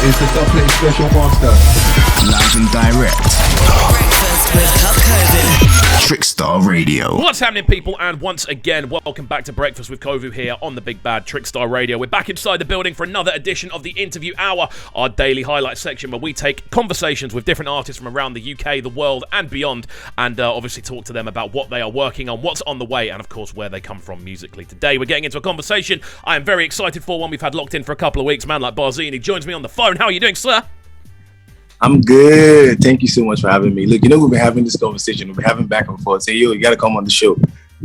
It's the Double Special Master. Live and direct. Breakfast with CubCamTV. Trickstar Radio. What's happening, people? And once again, welcome back to Breakfast with Kovu here on the Big Bad Trickstar Radio. We're back inside the building for another edition of the Interview Hour, our daily highlight section where we take conversations with different artists from around the UK, the world, and beyond, and obviously talk to them about what they are working on, what's on the way, and of course where they come from musically. Today, we're getting into a conversation I am very excited for, one we've had locked in for a couple of weeks. Man like Barzini joins me on the phone. How are you doing, sir? I'm good. Thank you so much for having me. Look, we've been having this conversation. We've been having back and forth. Say, yo, you got to come on the show.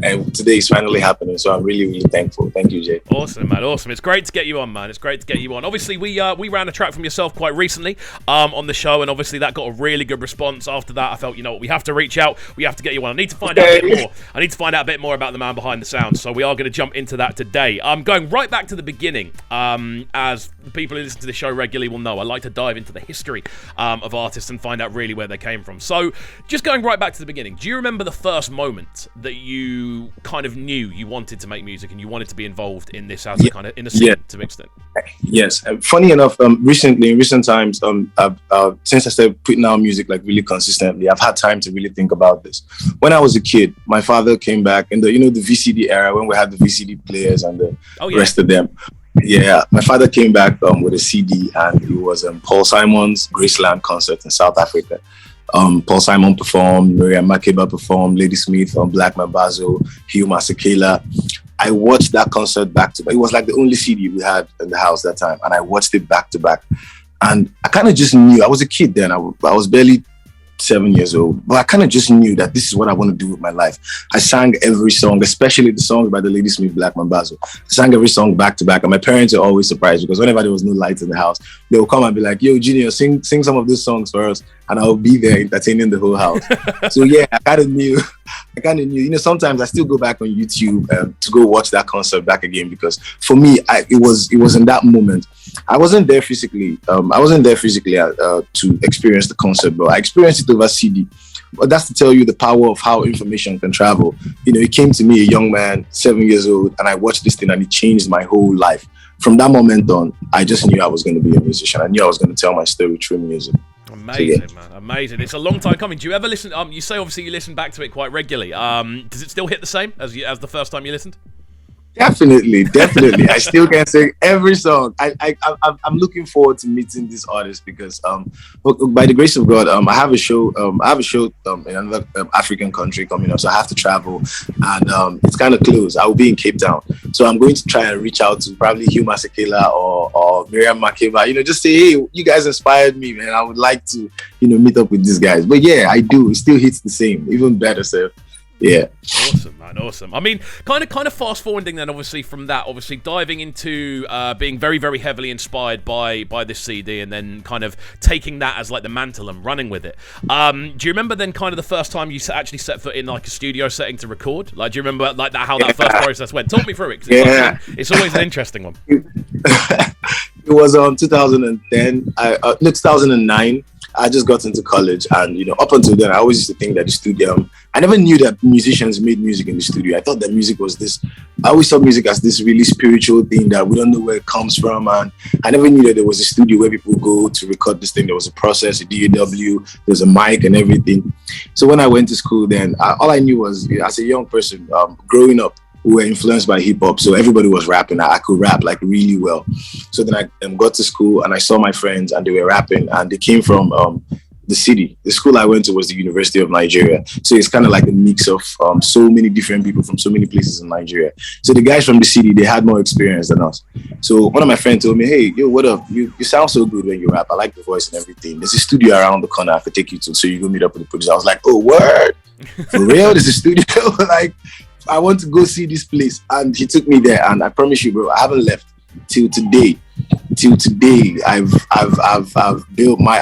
And today is finally happening. So I'm really, really thankful. Thank you, Jay. Awesome, man. Awesome. It's great to get you on, man. It's great to get you on. Obviously, we ran a track from yourself quite recently on the show. And obviously, that got a really good response. After that, I felt, you know what, we have to reach out. We have to get you on. I need to find out a bit more. I need to find out a bit more about the man behind the sounds. So we are going to jump into that today. Going right back to the beginning. As people who listen to the show regularly will know, I like to dive into the history of artists and find out really where they came from. So just going right back to the beginning, do you remember the first moment that you kind of knew you wanted to make music and you wanted to be involved in this as a kind of in a scene to an extent? Yes. Funny enough, in recent times, since I started putting out music like really consistently, I've had time to really think about this. When I was a kid, my father came back in the VCD era when we had the VCD players and the rest of them. Yeah, my father came back with a CD, and it was Paul Simon's Graceland concert in South Africa. Paul Simon performed, Miriam Makeba performed, Lady Smith, Black Mambazo, Hugh Masekela. I watched that concert back to back. It was like the only CD we had in the house that time, and I watched it back to back. And I kind of just knew. I was a kid then. I was barely 7 years old, but I kind of just knew that this is what I want to do with my life. I sang every song, especially the songs by the Lady Smith, Black Mambazo. I sang every song back to back, and my parents are always surprised because whenever there was no lights in the house, they would come and be like, "Yo, Junior, sing some of these songs for us," and I'll be there entertaining the whole house. So yeah, I kind of knew. Sometimes I still go back on YouTube to go watch that concert back again because for me, it was in that moment. I wasn't there physically. To experience the concert, but I experienced it over CD. But that's to tell you the power of how information can travel. It came to me, a young man, 7 years old, and I watched this thing and it changed my whole life. From that moment on, I just knew I was going to be a musician. I knew I was going to tell my story through music. Amazing, man. Amazing. It's a long time coming. Do you ever listen? You say obviously you listen back to it quite regularly. Does it still hit the same as the first time you listened? Definitely. I still can sing every song. I'm looking forward to meeting these artists because, by the grace of God, I have a show. In another African country coming up, so I have to travel, and it's kind of close. I will be in Cape Town, so I'm going to try and reach out to probably Hugh Masekela or Miriam Makeba. Just say, hey, you guys inspired me, man. I would like to, meet up with these guys. But yeah, I do. It still hits the same, even better, so. Yeah. Awesome, man. Awesome. I mean, kind of fast forwarding then, obviously from that, obviously diving into being very, very heavily inspired by this CD, and then kind of taking that as like the mantle and running with it. Do you remember then kind of the first time you actually set foot in like a studio setting to record? Like, do you remember like that how that first process went? Talk me through it. It's always an interesting one. It was 2010. 2009. I just got into college, and up until then, I always used to think that the studio. I never knew that musicians made music in the studio. I thought that music was this. I always saw music as this really spiritual thing that we don't know where it comes from, and I never knew that there was a studio where people go to record this thing. There was a process, a DAW, there's a mic and everything. So when I went to school, then all I knew was, as a young person, growing up, we were influenced by hip hop, so everybody was rapping. I could rap like really well. So then I got to school and I saw my friends and they were rapping, and they came from the city. The school I went to was the University of Nigeria. So it's kind of like a mix of so many different people from so many places in Nigeria. So the guys from the city, they had more experience than us. So one of my friends told me, "Hey, yo, what up? You sound so good when you rap. I like the voice and everything. There's a studio around the corner I could take you to, so you go meet up with the producer." I was like, "Oh, word? For real? There's a studio?" Like, I want to go see this place. And he took me there, and I promise you, bro, I haven't left till today. I've built my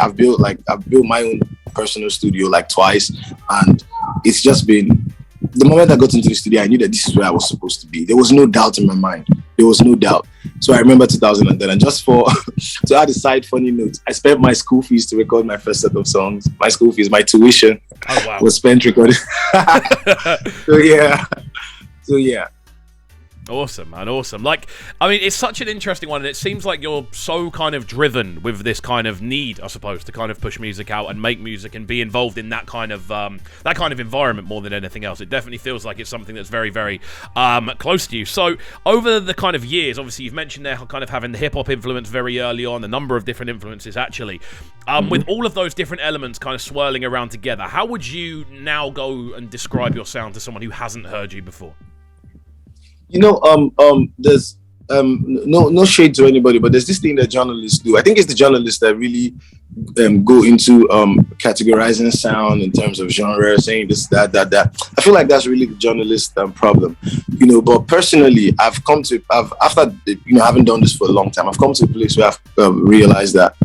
own personal studio like twice, and it's just been the moment I got into the studio, I knew that this is where I was supposed to be. There was no doubt in my mind. There was no doubt. So I remember 2010, and just to add a side funny note, I spent my school fees to record my first set of songs. My school fees, my tuition was spent recording. So yeah. Awesome, man, awesome. Like, I mean, it's such an interesting one, and it seems like you're so kind of driven with this kind of need, I suppose, to kind of push music out and make music and be involved in that kind of environment more than anything else. It definitely feels like it's something that's very, very close to you. So, over the kind of years, obviously, you've mentioned there kind of having the hip-hop influence very early on, a number of different influences, actually. With all of those different elements kind of swirling around together, how would you now go and describe your sound to someone who hasn't heard you before? You know, there's no shade to anybody, but there's this thing that journalists do. I think it's the journalists that really go into categorizing sound in terms of genre, saying this, that. I feel like that's really the journalist problem, you know. But personally, after having done this for a long time, I've come to a place where I've realized that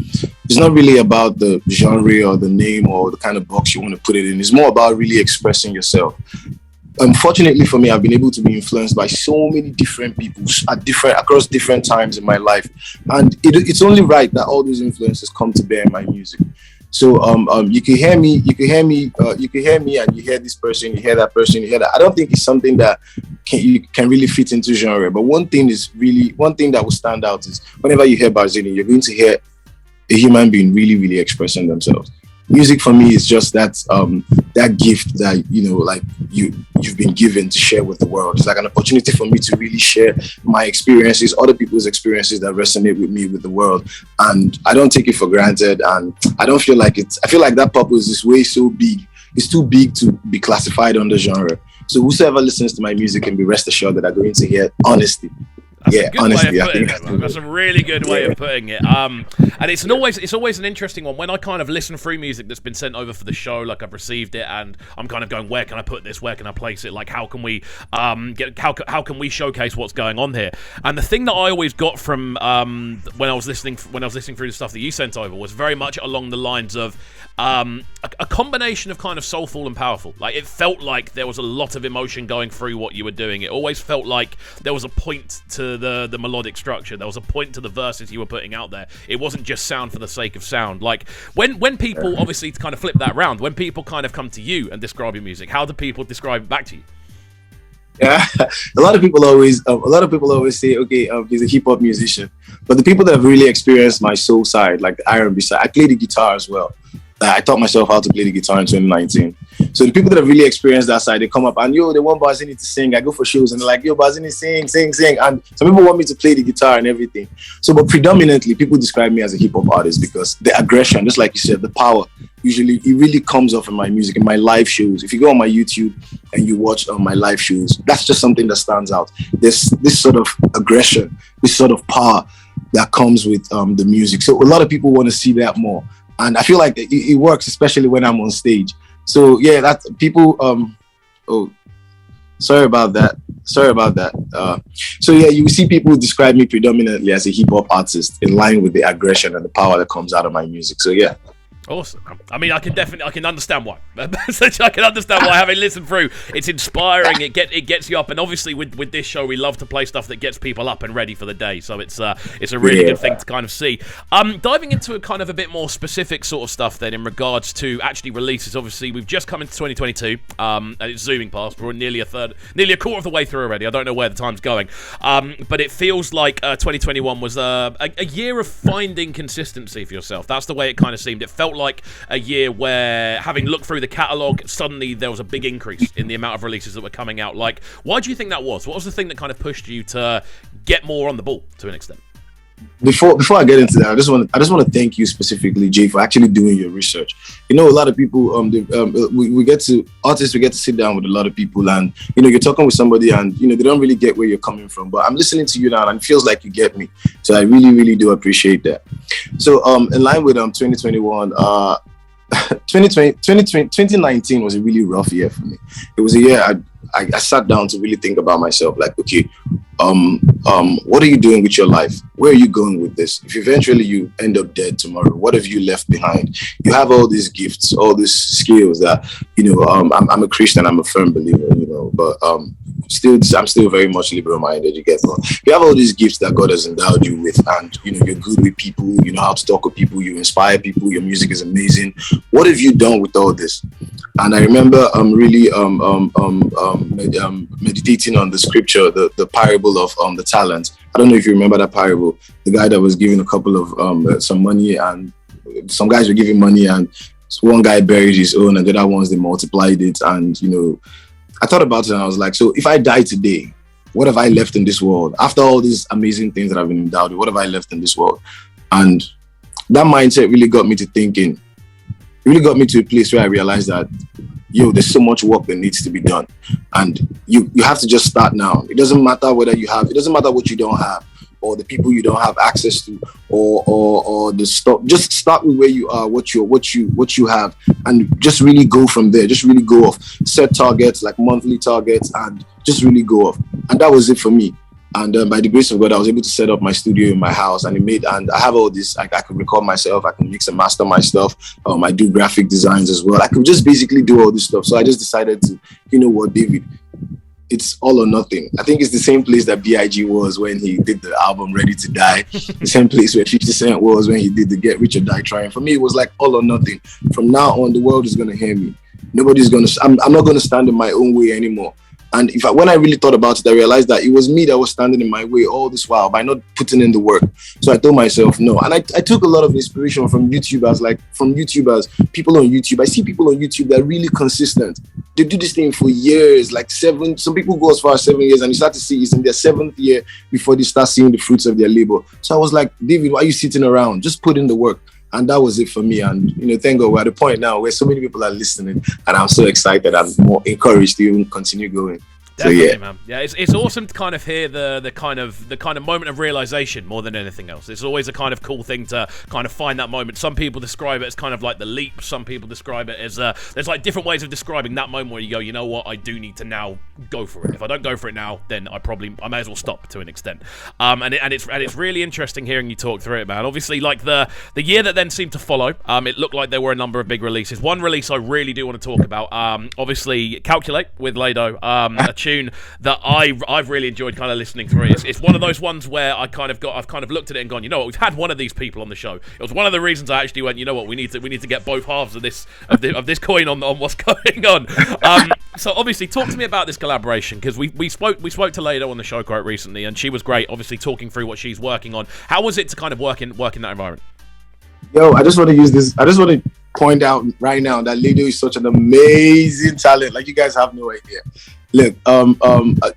it's not really about the genre or the name or the kind of box you want to put it in. It's more about really expressing yourself. Unfortunately for me, I've been able to be influenced by so many different people across different times in my life, and it's only right that all those influences come to bear in my music. So you can hear me, and you hear this person, you hear that person, you hear that. I don't think it's something that you can really fit into genre. But one thing that will stand out is whenever you hear Barzini, you're going to hear a human being really, really expressing themselves. Music for me is just that gift that, you know, like you've been given to share with the world. It's like an opportunity for me to really share my experiences, other people's experiences that resonate with me, with the world. And I don't take it for granted, and I don't feel like I feel like that purpose is way so big. It's too big to be classified under genre. So whosoever listens to my music can be rest assured that I'm going to hear honesty. Honestly, I think that's a really good way of putting it. And it's always an interesting one when I kind of listen through music that's been sent over for the show. Like, I've received it and I'm kind of going, where can I put this? Where can I place it? Like, how can we how can we showcase what's going on here? And the thing that I always got from when I was listening through the stuff that you sent over was very much along the lines of a combination of kind of soulful and powerful. Like, it felt like there was a lot of emotion going through what you were doing. It always felt like there was a point to the melodic structure. There was a point to the verses you were putting out there. It wasn't just sound for the sake of sound. Like, when people, obviously, to kind of flip that around, when people kind of come to you and describe your music, how do people describe it back to you? Yeah, a lot of people always say, okay, he's a hip hop musician. But the people that have really experienced my soul side, like the R&B side, I play the guitar as well. I taught myself how to play the guitar in 2019. So the people that have really experienced that side, they come up and, they want Barzini to sing. I go for shows and they're like, yo, Barzini, sing. And some people want me to play the guitar and everything. So, but predominantly, people describe me as a hip hop artist because the aggression, just like you said, the power, usually it really comes off in my music, in my live shows. If you go on my YouTube and you watch my live shows, that's just something that stands out. There's this sort of aggression, this sort of power that comes with the music. So a lot of people want to see that more. And I feel like it works, especially when I'm on stage. So yeah, that people. Sorry about that. So yeah, you see people describe me predominantly as a hip hop artist, in line with the aggression and the power that comes out of my music. So yeah. Awesome. I mean, I can understand why. I can understand why, having listened through, it's inspiring. It gets you up, and obviously with this show, we love to play stuff that gets people up and ready for the day. So it's a really good thing to kind of see. Diving into a kind of a bit more specific sort of stuff then, in regards to actually releases. Obviously, we've just come into 2022, and it's zooming past. We're nearly a quarter of the way through already. I don't know where the time's going, but it feels like 2021 was a year of finding consistency for yourself. That's the way it kind of seemed. It felt like a year where, having looked through the catalogue, suddenly there was a big increase in the amount of releases that were coming out. Like, why do you think that was? What was the thing that kind of pushed you to get more on the ball to an extent? Before I get into that, I just want to thank you specifically, Jay, for actually doing your research. You know, a lot of people, we get to sit down with a lot of people, and you're talking with somebody, and they don't really get where you're coming from. But I'm listening to you now, and it feels like you get me. So I really, really do appreciate that. So in line with 2021, 2019 was a really rough year for me. It was a year I sat down to really think about myself, like, okay, what are you doing with your life? Where are you going with this? If eventually you end up dead tomorrow, what have you left behind? You have all these gifts, all these skills that, I'm a Christian, I'm a firm believer, but I'm still very much liberal minded, you get me? You have all these gifts that God has endowed you with, and you're good with people, you know how to talk with people, you inspire people, your music is amazing. What have you done with all this? And I remember really meditating on the scripture, the parable of the talents. I don't know if you remember that parable. The guy that was giving a couple of some money, and some guys were giving money, and one guy buried his own, and the other ones they multiplied it. And I thought about it, and I was like, so if I die today, what have I left in this world? After all these amazing things that I've been endowed with, what have I left in this world? And that mindset really got me to thinking. It really got me to a place where I realized that, there's so much work that needs to be done. And you have to just start now. It doesn't matter whether you have, it doesn't matter what you don't have, or the people you don't have access to, or the stuff. Just start with where you are, what you have, and just really go from there. Just really go off. Set targets, like monthly targets, and just really go off. And that was it for me. And by the grace of God, I was able to set up my studio in my house, and and I have all this. I could record myself, I can mix and master my stuff. I do graphic designs as well. I could just basically do all this stuff. So I just decided to, David, it's all or nothing. I think it's the same place that B.I.G. was when he did the album Ready to Die. The same place where 50 Cent was when he did the Get Rich or Die Trying. For me, it was like all or nothing. From now on, the world is going to hear me. I'm not going to stand in my own way anymore. And when I really thought about it, I realized that it was me that was standing in my way all this while by not putting in the work. So I told myself no. And I took a lot of inspiration from YouTubers, people on YouTube. I see people on YouTube that are really consistent. They do this thing for years, like some people go as far as 7 years, and you start to see it's in their 7th year before they start seeing the fruits of their labor. So I was like, David, why are you sitting around? Just put in the work. And that was it for me. And, thank God we're at the point now where so many people are listening, and I'm so excited and more encouraged to even continue going. Definitely, so, yeah. Man. Yeah, it's awesome to kind of hear the kind of moment of realization more than anything else. It's always a kind of cool thing to kind of find that moment. Some people describe it as kind of like the leap. Some people describe it as there's like different ways of describing that moment where you go, you know what, I do need to now go for it. If I don't go for it now, then I may as well stop to an extent. And it's really interesting hearing you talk through it, man. Obviously, like the year that then seemed to follow, it looked like there were a number of big releases. One release I really do want to talk about, obviously Calculate with Lado, a tune that I've really enjoyed kind of listening through. It's one of those ones where I've kind of looked at it and gone, you know what, we've had one of these people on the show. It was one of the reasons I actually went, you know what, we need to get both halves of this coin on what's going on. So obviously, talk to me about this collaboration, because we spoke to Lado on the show quite recently, and she was great, obviously talking through what she's working on. How was it to kind of work in that environment? Yo, I just want to point out right now that Lado is such an amazing talent. Like, you guys have no idea. Look,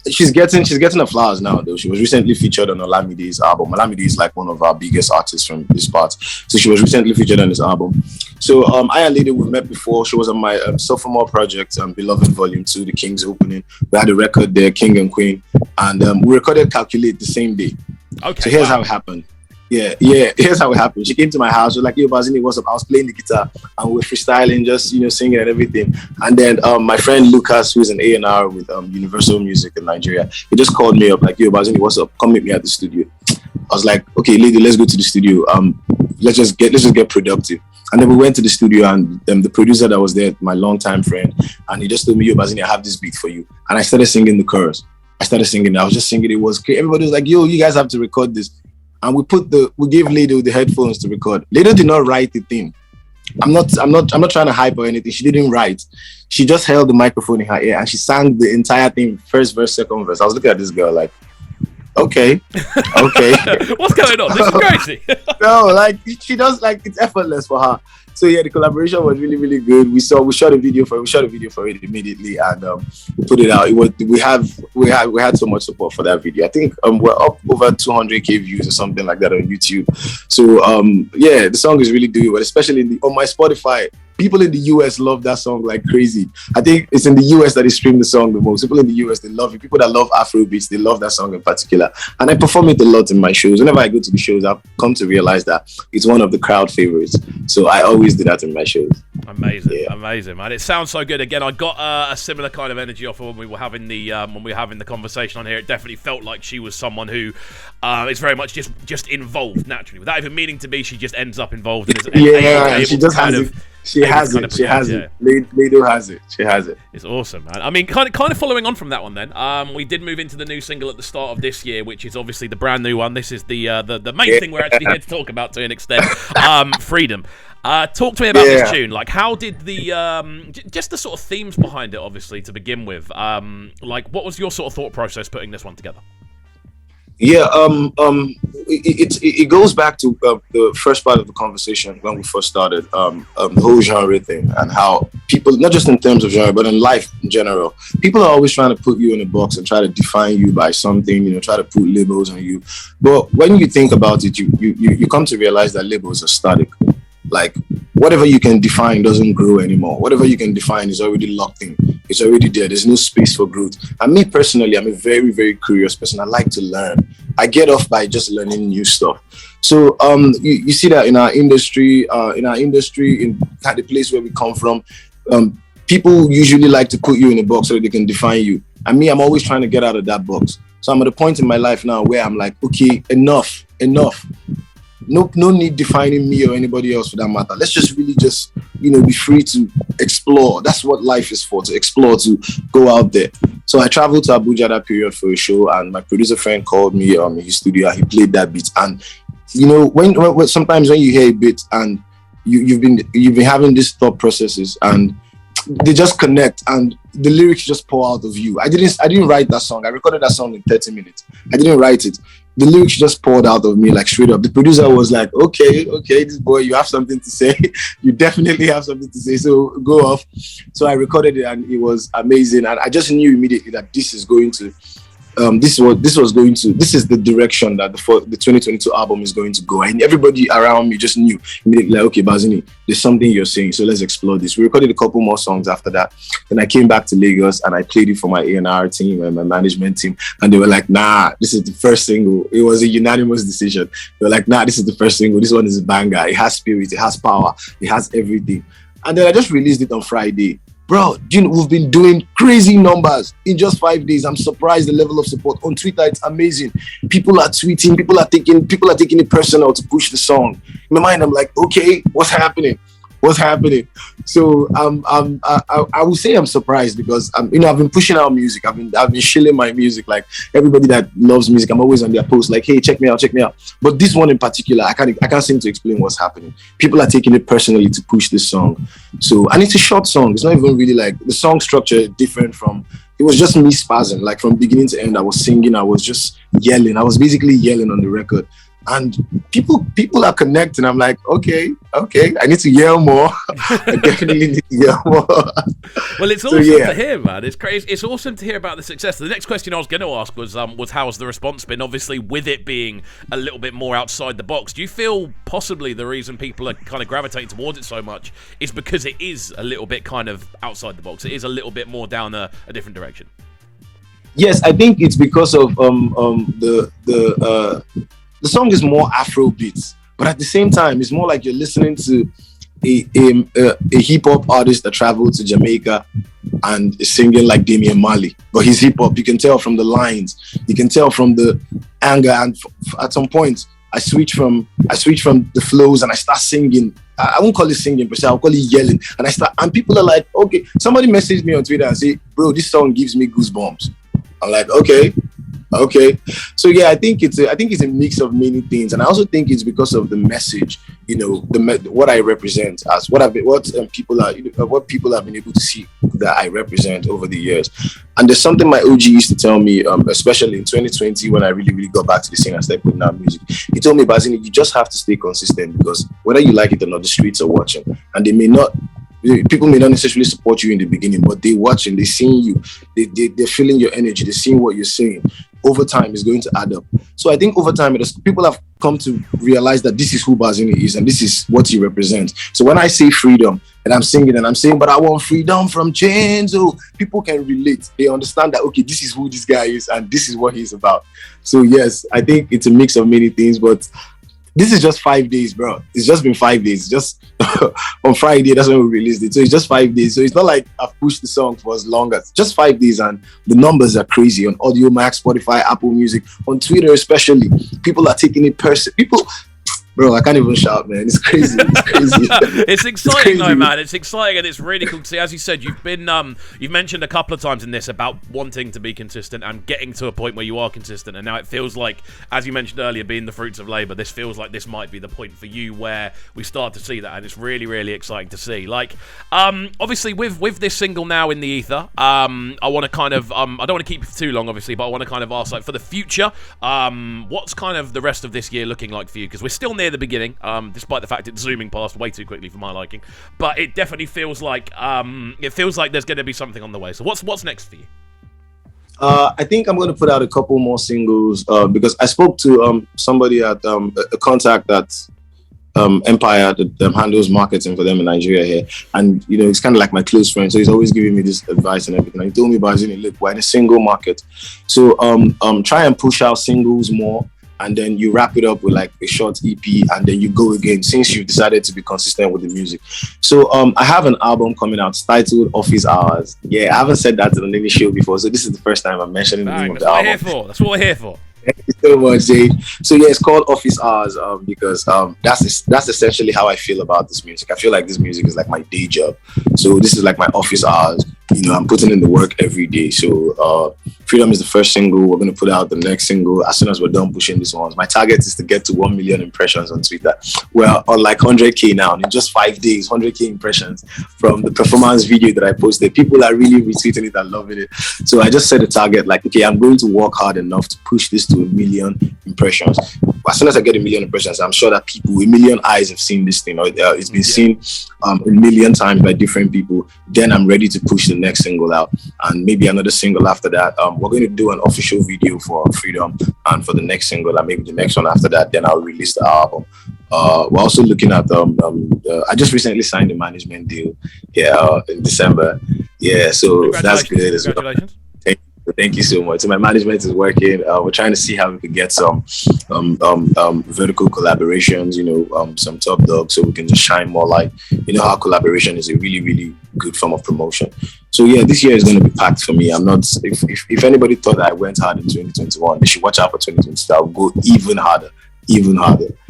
she's getting her flowers now, though. She was recently featured on Olamide's album. Olamide is like one of our biggest artists from this part, so she was recently featured on his album. So I and Lady, we've met before. She was on my sophomore project, Beloved Volume 2, The King's Opening. We had a record there, King and Queen, and we recorded Calculate the same day. Okay. So here's how it happened. Yeah. Here's how it happened. She came to my house. She was like, "Yo, Barzini, what's up?" I was playing the guitar and we were freestyling, just singing and everything. And then my friend Lucas, who's an A&R with Universal Music in Nigeria, he just called me up like, "Yo, Barzini, what's up? Come meet me at the studio." I was like, "Okay, lady, let's go to the studio. Let's just get productive." And then we went to the studio, and the producer that was there, my longtime friend, and he just told me, "Yo, Barzini, I have this beat for you." And I started singing the chorus. I was just singing. It was great. Everybody was like, "Yo, you guys have to record this." And we gave Lado the headphones to record. Lado did not write the thing. I'm not trying to hype or anything. She didn't write. She just held the microphone in her ear and she sang the entire thing, first verse, second verse. I was looking at this girl like, okay. What's going on? This is crazy. No, like she does, like, it's effortless for her. So yeah, the collaboration was really, really good. We shot a video for it immediately, and we put it out. We had so much support for that video. I think we're up over 200k views or something like that on YouTube. So yeah, the song is really doing well, especially on my Spotify. People in the US love that song like crazy. I think it's in the US that they stream the song the most. People in the US, they love it. People that love Afrobeats, they love that song in particular. And I perform it a lot in my shows. Whenever I go to the shows, I've come to realize that it's one of the crowd favorites. So I always do that in my shows. Amazing, man! It sounds so good. Again, I got a similar kind of energy off of when we were having the conversation on here. It definitely felt like she was someone who is very much just involved naturally, without even meaning to be. She just ends up involved. And is she just has She has it. She has it. Lado has it. She has it. It's awesome, man. I mean, kind of following on from that one. Then, we did move into the new single at the start of this year, which is obviously the brand new one. This is the main thing we're actually here to talk about to an extent. Freedom. Talk to me about this tune. Like, how did the just the sort of themes behind it, obviously, to begin with. Like, what was your sort of thought process putting this one together? Yeah, it goes back to the first part of the conversation when we first started, the whole genre thing, and how people, not just in terms of genre, but in life in general, people are always trying to put you in a box and try to define you by something, you know, try to put labels on you. But when you think about it, you come to realize that labels are static. Like, whatever you can define doesn't grow anymore. Whatever you can define is already locked in. It's already there. There's no space for growth. And me personally, I'm a very, very curious person. I like to learn. I get off by just learning new stuff. So you see that in our industry, in the place where we come from, people usually like to put you in a box so that they can define you. And me, I'm always trying to get out of that box. So I'm at a point in my life now where I'm like, okay, enough. No need defining me or anybody else for that matter. Let's just really just, you know, be free to explore. That's what life is for, to explore, to go out there. So I traveled to Abuja that period for a show, and my producer friend called me in his studio and he played that beat. And you know, when sometimes when you hear a beat and you've been having these thought processes and they just connect and the lyrics just pour out of you. I didn't write that song. I recorded that song in 30 minutes. I didn't write it. The lyrics just poured out of me, like, straight up. The producer was like, okay, this boy, you have something to say. You definitely have something to say, so go off. So I recorded it and it was amazing. And I just knew immediately that this is the direction that the 2022 album is going to go. And everybody around me just knew immediately, like, okay, Barzini, there's something you're saying, so let's explore this. We recorded a couple more songs after that. Then I came back to Lagos and I played it for my A&R team and my management team. And they were like, nah, this is the first single. It was a unanimous decision. They were like, nah, this is the first single. This one is a banger. It has spirit. It has power. It has everything. And then I just released it on Friday. Bro, you know, we've been doing crazy numbers in just 5 days. I'm surprised the level of support on Twitter. It's amazing. People are tweeting. People are taking it personal to push the song. In my mind, I'm like, okay, what's happening? So I would say I'm surprised because I've been pushing out music. I've been shilling my music. Like, everybody that loves music, I'm always on their posts like, hey, check me out. But this one in particular, I can't seem to explain what's happening. People are taking it personally to push this song. So, and it's a short song. It's not even really like the song structure is different from. It was just me spazzing, like from beginning to end. I was singing. I was just yelling. I was basically yelling on the record. And people are connecting. I'm like, okay, I need to yell more. I definitely need to yell more. Well, it's awesome to hear, man. It's crazy. It's awesome to hear about the success. The next question I was going to ask was how's the response been? Obviously, with it being a little bit more outside the box, do you feel possibly the reason people are kind of gravitating towards it so much is because it is a little bit kind of outside the box? It is a little bit more down a different direction. Yes, I think it's because of the song is more Afro beats, but at the same time, it's more like you're listening to a hip hop artist that traveled to Jamaica and is singing like Damian Marley, but he's hip hop. You can tell from the lines, you can tell from the anger, and at some point, I switch from the flows and I start singing. I won't call it singing, but I'll call it yelling. And people are like, okay. Somebody messaged me on Twitter and say, bro, this song gives me goosebumps. I'm like, okay. So yeah, I think it's a mix of many things, and I also think it's because of the message. You know, what I represent as what people have been able to see that I represent over the years. And there's something my OG used to tell me, especially in 2020 when I really got back to the scene and started putting out music. He told me, Barzini, you just have to stay consistent, because whether you like it or not, the streets are watching, and people may not necessarily support you in the beginning, but they're watching, they're seeing you, they're feeling your energy, they're seeing what you're saying. Over time, is going to add up. So I think over time, people have come to realize that this is who Barzini is and this is what he represents. So when I say freedom and I'm singing and I'm saying, but I want freedom from chains, people can relate. They understand that, okay, this is who this guy is and this is what he's about. So yes, I think it's a mix of many things, but this is just 5 days, bro. It's just been 5 days. Just on Friday, that's when we released it. So it's just 5 days. So it's not like I've pushed the song for as long as just 5 days, and the numbers are crazy on Audio Max, Spotify, Apple Music, on Twitter especially. People are taking it personal. Bro, I can't even shout, man. It's crazy. It's crazy. It's exciting though, man. It's exciting and it's really cool to see. As you said, you've mentioned a couple of times in this about wanting to be consistent and getting to a point where you are consistent. And now it feels like, as you mentioned earlier, being the fruits of labour, this feels like this might be the point for you where we start to see that, and it's really, really exciting to see. Like, obviously with this single now in the ether, I want to kind of, I don't want to keep you for too long, obviously, but I want to kind of ask, like, for the future, what's kind of the rest of this year looking like for you? Because we're still near the beginning, despite the fact it's zooming past way too quickly for my liking. But it definitely feels like there's going to be something on the way. So what's next for you? I think I'm going to put out a couple more singles because I spoke to somebody at a contact at Empire that handles marketing for them in Nigeria here, and you know, it's kind of like my close friend, so he's always giving me this advice and everything. And he told me, Barzini, look, we're in a single market, so try and push out singles more, and then you wrap it up with like a short EP, and then you go again since you've decided to be consistent with the music. So I have an album coming out titled Office Hours. Yeah, I haven't said that on any show before, so this is the first time I'm mentioning the name of the album. That's what we're here for. Thank you so much, Jade. So yeah, it's called Office Hours because that's essentially how I feel about this music. I feel like this music is like my day job. So this is like my office hours. You know, I'm putting in the work every day. So Freedom is the first single. We're going to put out the next single as soon as we're done pushing this one. My target is to get to 1 million impressions on Twitter. We're on like 100K now. In just 5 days, 100K impressions from the performance video that I posted. People are really retweeting it and loving it. So I just set a target like, okay, I'm going to work hard enough to push this to 1 million impressions. As soon as I get 1 million impressions, I'm sure that 1 million eyes have seen this thing. Or it's been seen 1 million times by different people. Then I'm ready to push the next single out, and maybe another single after that. We're going to do an official video for Freedom and for the next single, and maybe the next one after that. Then I'll release the album. We're also looking at I just recently signed a management deal in December. Yeah, so that's good as well. Congratulations. Thank you so much. So my management is working. We're trying to see how we can get some vertical collaborations, you know, some top dogs, so we can just shine more light. You know how collaboration is a really, really good form of promotion. So yeah, this year is going to be packed for me. I'm not. If anybody thought that I went hard in 2021, they should watch out for 2022. I'll go even harder.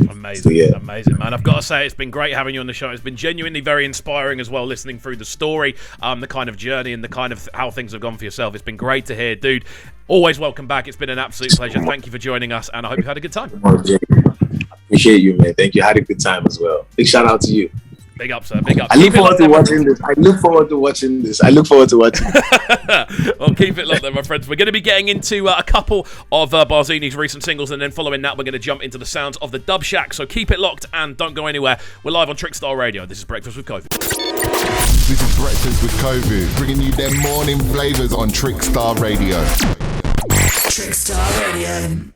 Amazing. So, yeah. Amazing, man. I've got to say, it's been great having you on the show. It's been genuinely very inspiring as well, listening through the story, the kind of journey and the kind of how things have gone for yourself. It's been great to hear, dude. Always welcome back. It's been an absolute pleasure. Thank you for joining us, and I hope you've had a good time. Appreciate you, man. Thank you. Had a good time as well. Big shout out to you. Big up, sir. Big up. I look forward to watching this. Well, keep it locked then, my friends. We're going to be getting into a couple of Barzini's recent singles, and then following that, we're going to jump into the sounds of the Dub Shack. So keep it locked and don't go anywhere. We're live on Trickstar Radio. This is Breakfast with Kofi. This is Breakfast with Kofi, bringing you their morning flavours on Trickstar Radio. Trickstar Radio.